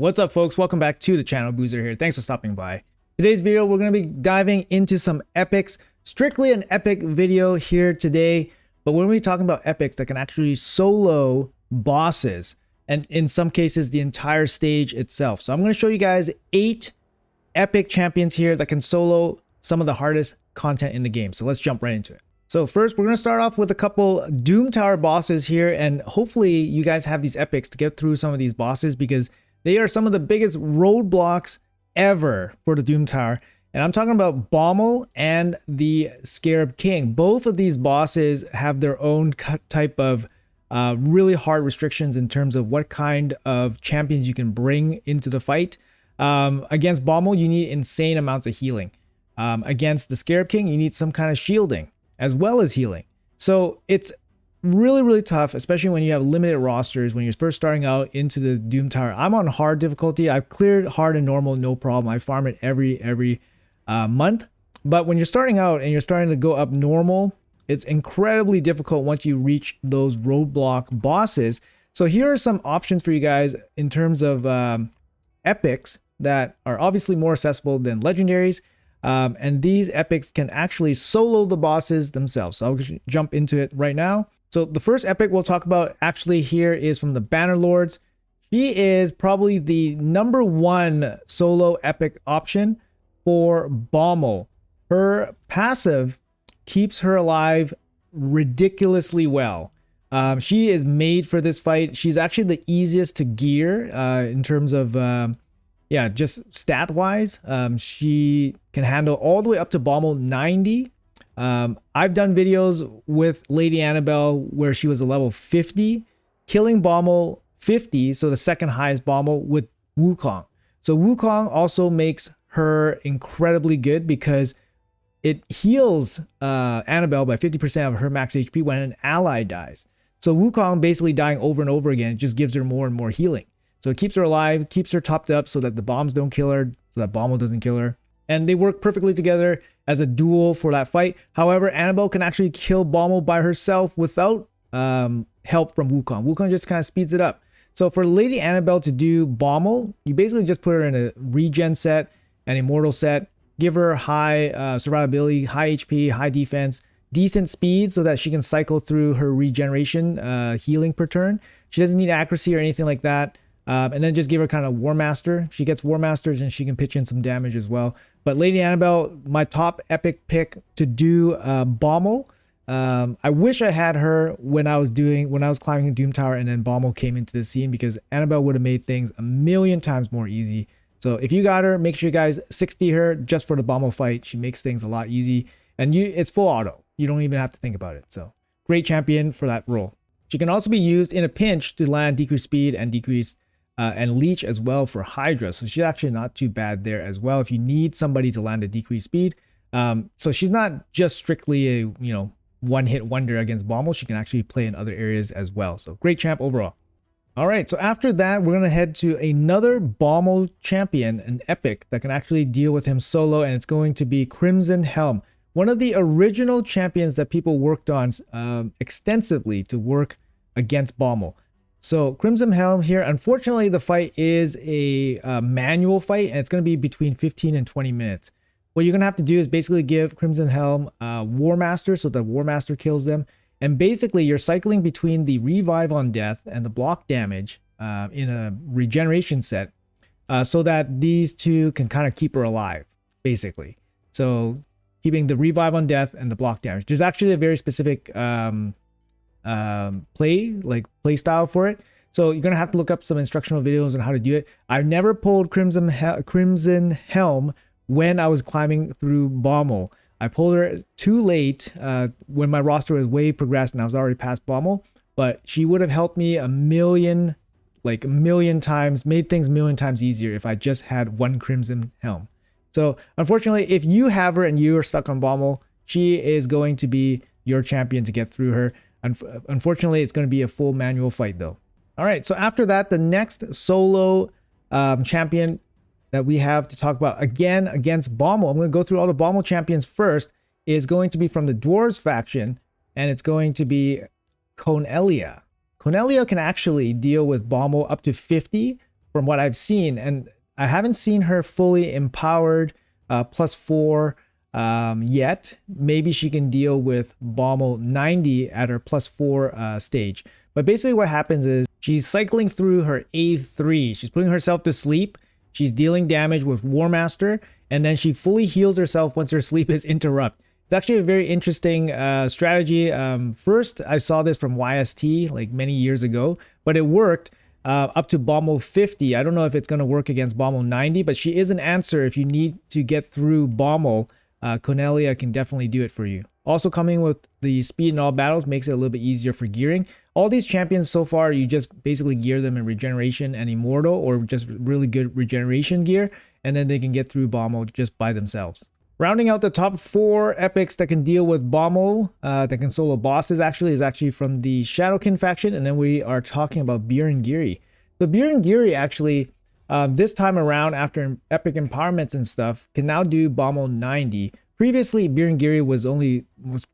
What's up, folks? Welcome back to the channel. Boozer here. Thanks for stopping by. Today's video, we're going to be diving into some epics. Strictly an epic video here today, but we're going to be talking about epics that can actually solo bosses, and in some cases, the entire stage itself. So I'm going to show you guys 8 epic champions here that can solo some of the hardest content in the game. So let's jump right into it. So first, we're going to start off with a couple Doom Tower bosses here, and hopefully you guys have these epics to get through some of these bosses because they are some of the biggest roadblocks ever for the Doom Tower. And I'm talking about Bommal and the Scarab King. Both of these bosses have their own type of really hard restrictions in terms of what kind of champions you can bring into the fight. Against Bommal, you need insane amounts of healing. Against the Scarab King, you need some kind of shielding as well as healing. So it's really tough, especially when you have limited rosters, when you're first starting out into the Doom Tower. I'm on hard difficulty. I've cleared hard and normal, no problem. I farm it every month. But when you're starting out and you're starting to go up normal, it's incredibly difficult once you reach those roadblock bosses. So here are some options for you guys in terms of epics that are obviously more accessible than legendaries. And these epics can actually solo the bosses themselves. So I'll just jump into it right now. So the first epic we'll talk about actually here is from the Banner Lords. She is probably the #1 solo epic option for Bommal. Her passive keeps her alive ridiculously well. She is made for this fight. She's actually the easiest to gear in terms of, just stat wise. She can handle all the way up to Bommal 90. I've done videos with Lady Annabelle where she was a level 50, killing Bommal 50, so the second highest Bommal with Wukong. So Wukong also makes her incredibly good because it heals Annabelle by 50% of her max HP when an ally dies. So Wukong basically dying over and over again just gives her more and more healing. So it keeps her alive, keeps her topped up so that the bombs don't kill her, so that Bommal doesn't kill her. And they work perfectly together as a duo for that fight. However, Annabelle can actually kill Bommal by herself without help from Wukong. Wukong just kind of speeds it up. So for Lady Annabelle to do Bommal, you basically just put her in a regen set, an immortal set, give her high survivability, high HP, high defense, decent speed so that she can cycle through her regeneration healing per turn. She doesn't need accuracy or anything like that. And then just give her kind of War Master. She gets War Masters and she can pitch in some damage as well. But Lady Annabelle, my top epic pick to do Bommal. I wish I had her when I was climbing Doom Tower and then Bommal came into the scene, because Annabelle would have made things a million times more easy. So if you got her, make sure you guys 60 her just for the Bommal fight. She makes things a lot easy, and it's full auto. You don't even have to think about it. So great champion for that role. She can also be used in a pinch to land decreased speed and decreased and leech as well for Hydra. So she's actually not too bad there as well if you need somebody to land a decreased speed. So she's not just strictly a one-hit wonder against Bommal. She can actually play in other areas as well. So great champ overall. All right, so after that, we're going to head to another Bommal champion, an epic that can actually deal with him solo, and it's going to be Crimson Helm. One of the original champions that people worked on extensively to work against Bommal. So Crimson Helm here, unfortunately, the fight is a manual fight, and it's going to be between 15 and 20 minutes. What you're going to have to do is basically give Crimson Helm War Master, so the War Master kills them. And basically, you're cycling between the Revive on Death and the block damage in a regeneration set so that these two can kind of keep her alive, basically. So keeping the Revive on Death and the block damage. There's actually a very specific play style for it, so you're gonna have to look up some instructional videos on how to do it. I've never pulled Crimson Helm when I was climbing through Bommal. I pulled her too late when my roster was way progressed and I was already past Bommal, but she would have helped me a million times, made things a million times easier if I just had one Crimson Helm. So unfortunately, if you have her and you are stuck on Bommal, she is going to be your champion to get through her. Unfortunately, it's going to be a full manual fight though. All right, so after that, the next solo champion that we have to talk about, again against Bommal, I'm going to go through all the Bommal champions first, is going to be from the Dwarves faction, and it's going to be Conellia. Conellia can actually deal with Bommal up to 50 from what I've seen, and I haven't seen her fully empowered +4 yet. Maybe she can deal with Bommal 90 at her +4 stage. But basically what happens is she's cycling through her A3. She's putting herself to sleep. She's dealing damage with War Master, and then she fully heals herself once her sleep is interrupted. It's actually a very interesting strategy. First, I saw this from YST like many years ago, but it worked up to Bommal 50. I don't know if it's going to work against Bommal 90, but she is an answer if you need to get through Bommal. Conellia can definitely do it for you. Also coming with the speed in all battles makes it a little bit easier for gearing. All these champions so far, you just basically gear them in regeneration and immortal, or just really good regeneration gear, and then they can get through Bommal just by themselves. Rounding out the top 4 epics that can deal with Bommal, that can solo bosses is actually from the Shadowkin faction, and then we are talking about Burangiri. So Burangiri actually, this time around after epic empowerments and stuff, can now do Bommal 90. Previously, Burangiri was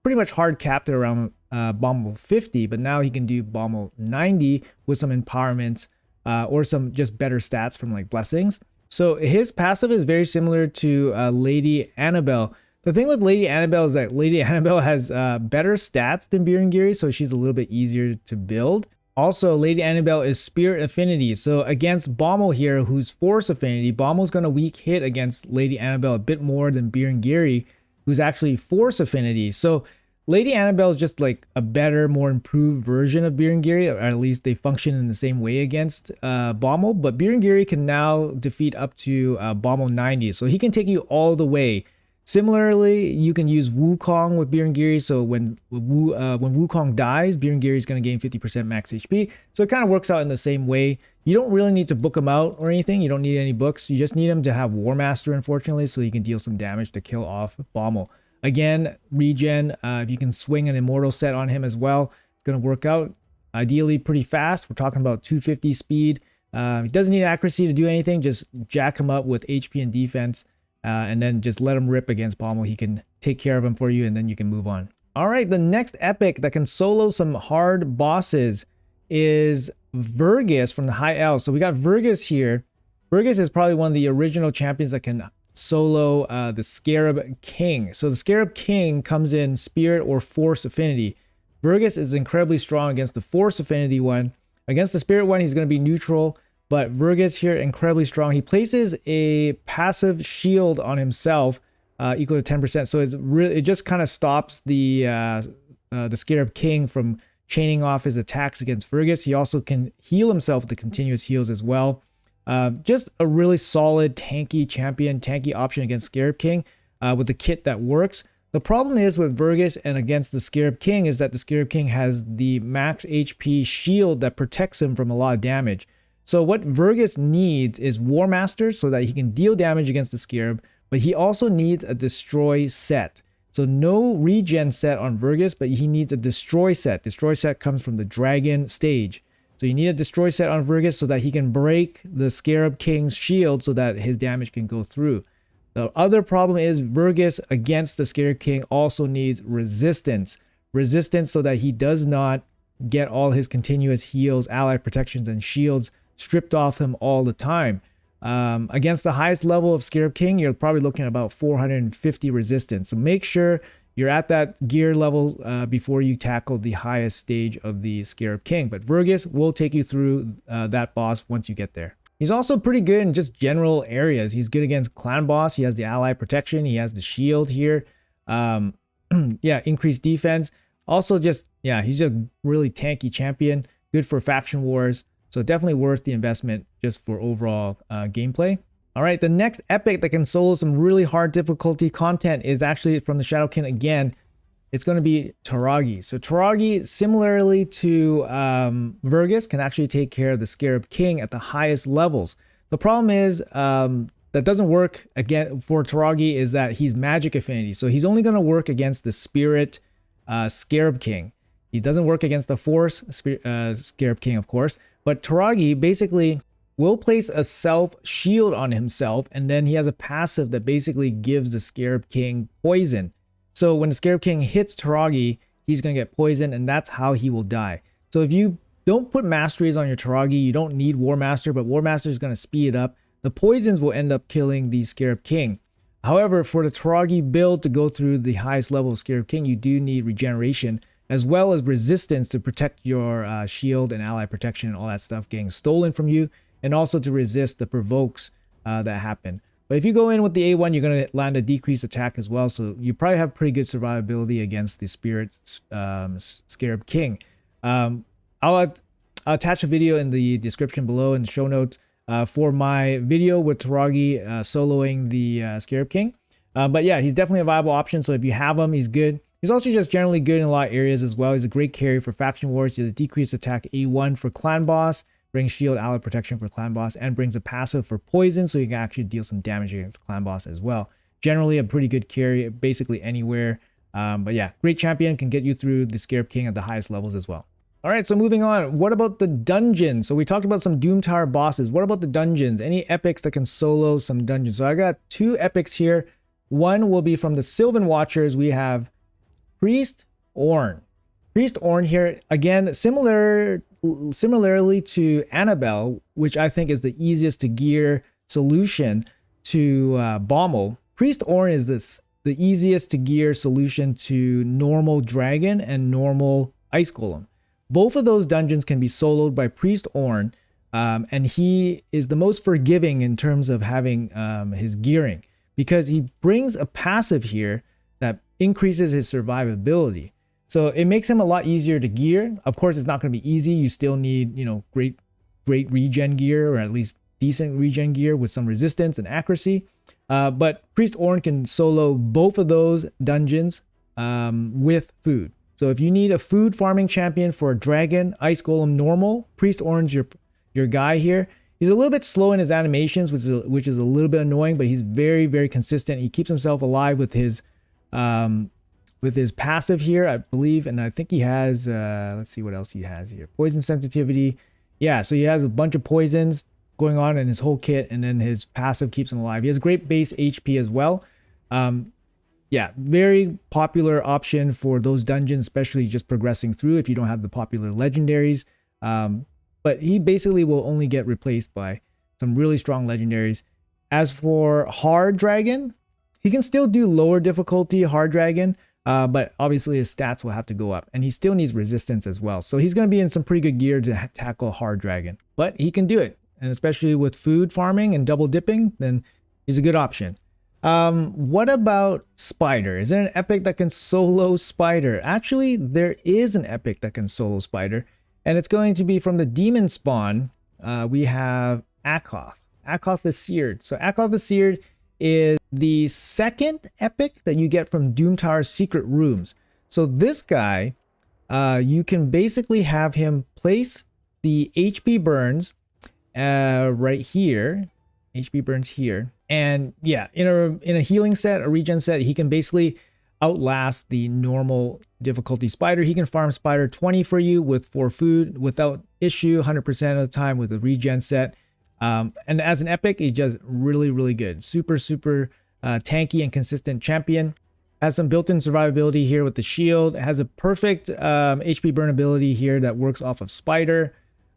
pretty much hard capped at around Bommal 50, but now he can do Bommal 90 with some empowerments or some just better stats from like blessings. So his passive is very similar to Lady Annabelle. The thing with Lady Annabelle is that Lady Annabelle has better stats than Burangiri, so she's a little bit easier to build. Also, Lady Annabelle is Spirit Affinity, so against Bommal here, who's Force Affinity, Bommal's going to weak hit against Lady Annabelle a bit more than Burangiri, who's actually Force Affinity. So Lady Annabelle is just like a better, more improved version of Burangiri, or at least they function in the same way against Bommal, but Burangiri can now defeat up to Bommal 90, so he can take you all the way. Similarly, you can use Wukong with Burangiri, so when Wukong dies, Burangiri is going to gain 50% max HP, so it kind of works out in the same way. You don't really need to book him out or anything, you don't need any books, you just need him to have War Master, unfortunately, so he can deal some damage to kill off Bommal. Again, regen, if you can swing an immortal set on him as well, it's going to work out ideally pretty fast. We're talking about 250 speed. He doesn't need accuracy to do anything, just jack him up with HP and defense. And then just let him rip against Bommal. He can take care of him for you, and then you can move on. All right, the next epic that can solo some hard bosses is Vergis from the High Elves. So we got Vergis here. Vergis is probably one of the original champions that can solo the Scarab King. So the Scarab King comes in Spirit or Force Affinity. Vergis is incredibly strong against the Force Affinity one. Against the Spirit one, he's going to be neutral. But Vergis here, incredibly strong. He places a passive shield on himself equal to 10%. So it just kind of stops the Scarab King from chaining off his attacks against Vergis. He also can heal himself with the continuous heals as well. Just a really solid tanky champion, tanky option against Scarab King with the kit that works. The problem is with Vergis and against the Scarab King is that the Scarab King has the max HP shield that protects him from a lot of damage. So what Vergis needs is War Master so that he can deal damage against the Scarab, but he also needs a Destroy set. So no regen set on Vergis, but he needs a Destroy set. Destroy set comes from the Dragon stage. So you need a Destroy set on Vergis so that he can break the Scarab King's shield so that his damage can go through. The other problem is Vergis against the Scarab King also needs Resistance. Resistance so that he does not get all his continuous heals, ally protections, and shields stripped off him all the time. Against the highest level of Scarab King, you're probably looking at about 450 resistance. So make sure you're at that gear level before you tackle the highest stage of the Scarab King. But Vergis will take you through that boss once you get there. He's also pretty good in just general areas. He's good against Clan Boss. He has the ally protection. He has the shield here. Yeah, increased defense. Also just, yeah, he's a really tanky champion. Good for faction wars. So definitely worth the investment just for overall gameplay. All right, the next epic that can solo some really hard difficulty content is actually from the Shadowkin again. It's going to be Toragi. So Toragi, similarly to Vergis, can actually take care of the Scarab King at the highest levels. The problem is that doesn't work again for Toragi is that he's magic affinity. So he's only going to work against the Spirit Scarab King. He doesn't work against the Force Scarab King, of course. But Toragi basically will place a self shield on himself, and then he has a passive that basically gives the Scarab King poison. So when the Scarab King hits Toragi, he's going to get poisoned, and that's how he will die. So if you Don't put masteries on your Toragi. You don't need War Master, but War Master is going to speed it up. The poisons will end up killing the Scarab King. However, for the Toragi build to go through the highest level of Scarab King, you do need regeneration as well as resistance to protect your shield and ally protection and all that stuff getting stolen from you, and also to resist the provokes that happen. But if you go in with the A1, you're going to land a decreased attack as well, so you probably have pretty good survivability against the Spirit Scarab King. I'll attach a video in the description below in the show notes for my video with Toragi soloing the Scarab King. But yeah, he's definitely a viable option, so if you have him, he's good. He's also just generally good in a lot of areas as well. He's a great carry for faction wars. He has a decreased attack A1 for clan boss, brings shield ally protection for clan boss, and brings a passive for poison, so you can actually deal some damage against clan boss as well. Generally a pretty good carry basically anywhere. But yeah, great champion, can get you through the Scarab King at the highest levels as well. All right, so moving on, what about the dungeons? So we talked about some Doom Tower bosses. What about the dungeons? Any epics that can solo some dungeons? So I got 2 epics here. One will be from the Sylvan Watchers. We have Priest Ornn. Priest Ornn here, again, similarly to Annabelle, which I think is the easiest to gear solution to Bommal. Priest Ornn is the easiest to gear solution to normal dragon and normal ice golem. Both of those dungeons can be soloed by Priest Ornn, and he is the most forgiving in terms of having his gearing, because he brings a passive here that increases his survivability. So it makes him a lot easier to gear. Of course, it's not going to be easy. You still need, great regen gear, or at least decent regen gear with some resistance and accuracy. But Priest Ornn can solo both of those dungeons with food. So if you need a food farming champion for a dragon, ice golem, normal, Priest Ornn's your guy here. He's a little bit slow in his animations, which is a little bit annoying, but he's very, very consistent. He keeps himself alive with his passive here, I believe, and I think he has, let's see what else he has here. Poison sensitivity. Yeah, so he has a bunch of poisons going on in his whole kit, and then his passive keeps him alive. He has great base HP as well. Yeah, very popular option for those dungeons, especially just progressing through if you don't have the popular legendaries. But he basically will only get replaced by some really strong legendaries. As for Hard Dragon, he can still do lower difficulty Hard Dragon, but obviously his stats will have to go up, and he still needs resistance as well. So he's going to be in some pretty good gear to tackle Hard Dragon, but he can do it. And especially with food farming and double dipping, then he's a good option. What about Spider? Is there an epic that can solo Spider? Actually, there is an epic that can solo Spider, and it's going to be from the Demon Spawn. We have Akoth. Akoth the Seared. So Akoth the Seared is the second epic that you get from Doom Tower's secret rooms. So this guy, you can basically have him place the HP burns right here. HP burns here. And yeah, in a healing set, a regen set, he can basically outlast the normal difficulty Spider. He can farm Spider 20 for you with 4 food without issue 100% of the time with a regen set. And as an epic, he's just really, really good. Super tanky and consistent champion. Has some built-in survivability here with the shield. Has a perfect HP burn ability here that works off of Spider.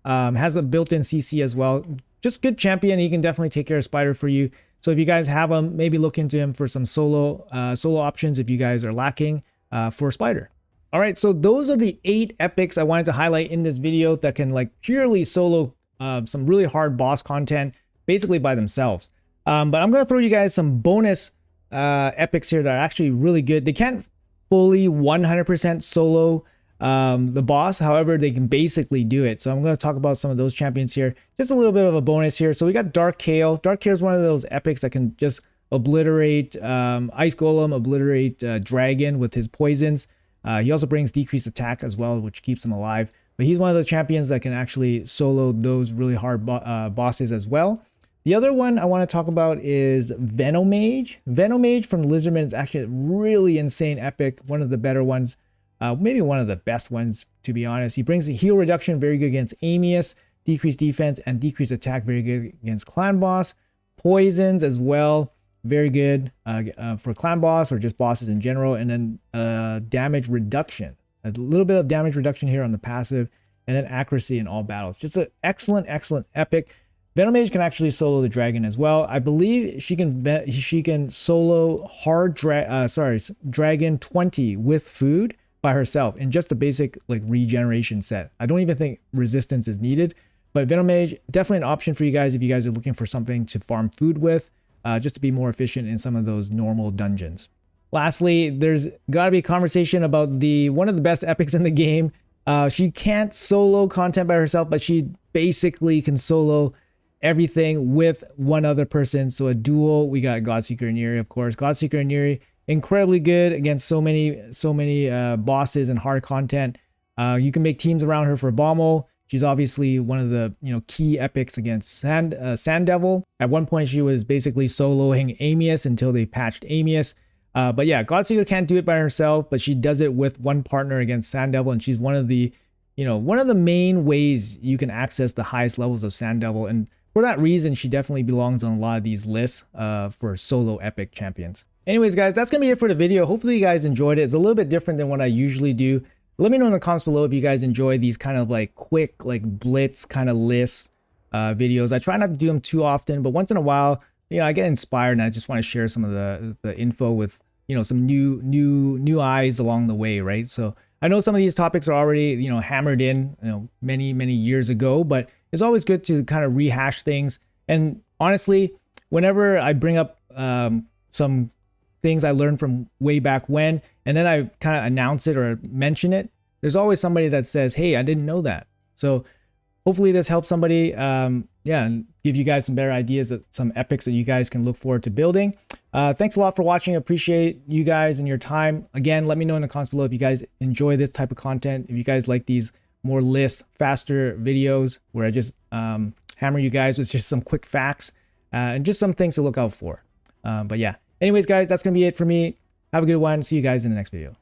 Has a built-in CC as well. Just good champion. He can definitely take care of Spider for you. So if you guys have him, maybe look into him for some solo options if you guys are lacking for Spider. All right, so those are the 8 epics I wanted to highlight in this video that can purely solo some really hard boss content basically by themselves. But I'm going to throw you guys some bonus epics here that are actually really good. They can't fully 100% solo the boss, however they can basically do it. So I'm going to talk about some of those champions here, just a little bit of a bonus here. So we got Dark Kale. Dark Kale is one of those epics that can just obliterate Ice Golem, obliterate Dragon with his poisons. He also brings decreased attack as well, which keeps him alive, but he's one of those champions that can actually solo those really hard bosses as well. The other one I want to talk about is Venomage. Venomage from Lizardman is actually a really insane epic, one of the better ones. Maybe one of the best ones, to be honest. He brings a heal reduction, very good against Amius, decreased defense, and decreased attack, very good against Clan Boss. Poisons as well, very good for Clan Boss or just bosses in general. And then damage reduction, a little bit of damage reduction here on the passive, and then accuracy in all battles. Just an excellent, excellent epic. Venomage can actually solo the dragon as well. I believe she can solo dragon 20 with food by herself in just a basic like regeneration set. I don't even think resistance is needed, but Venomage definitely an option for you guys if you guys are looking for something to farm food with, just to be more efficient in some of those normal dungeons. Lastly, there's got to be a conversation about one of the best epics in the game. She can't solo content by herself, but she basically can solo everything with one other person. So a duel, we got Godseeker and Yuri, of course. Godseeker and Yuri, incredibly good against so many bosses and hard content. You can make teams around her for Bommal. She's obviously one of the key epics against Sand Devil. At one point, she was basically soloing Amius until they patched Amius. But yeah, Godseeker can't do it by herself, but she does it with one partner against Sand Devil, and she's one of the main ways you can access the highest levels of Sand Devil. And for that reason, she definitely belongs on a lot of these lists for solo epic champions. Anyways, guys, that's going to be it for the video. Hopefully you guys enjoyed it. It's a little bit different than what I usually do. Let me know in the comments below if you guys enjoy these kind of like quick, like blitz kind of list videos. I try not to do them too often, but once in a while, I get inspired and I just want to share some of the info with, some new eyes along the way, right? So I know some of these topics are already, hammered in, many years ago, but it's always good to kind of rehash things. And honestly, whenever I bring up some things I learned from way back when, and then I kind of announce it or mention it, there's always somebody that says, hey, I didn't know that. So hopefully this helps somebody, and give you guys some better ideas of some epics that you guys can look forward to building. Thanks a lot for watching. I appreciate you guys and your time. Again, let me know in the comments below if you guys enjoy this type of content, if you guys like these more list, faster videos where I just hammer you guys with just some quick facts and just some things to look out for. But yeah, anyways, guys, that's going to be it for me. Have a good one. See you guys in the next video.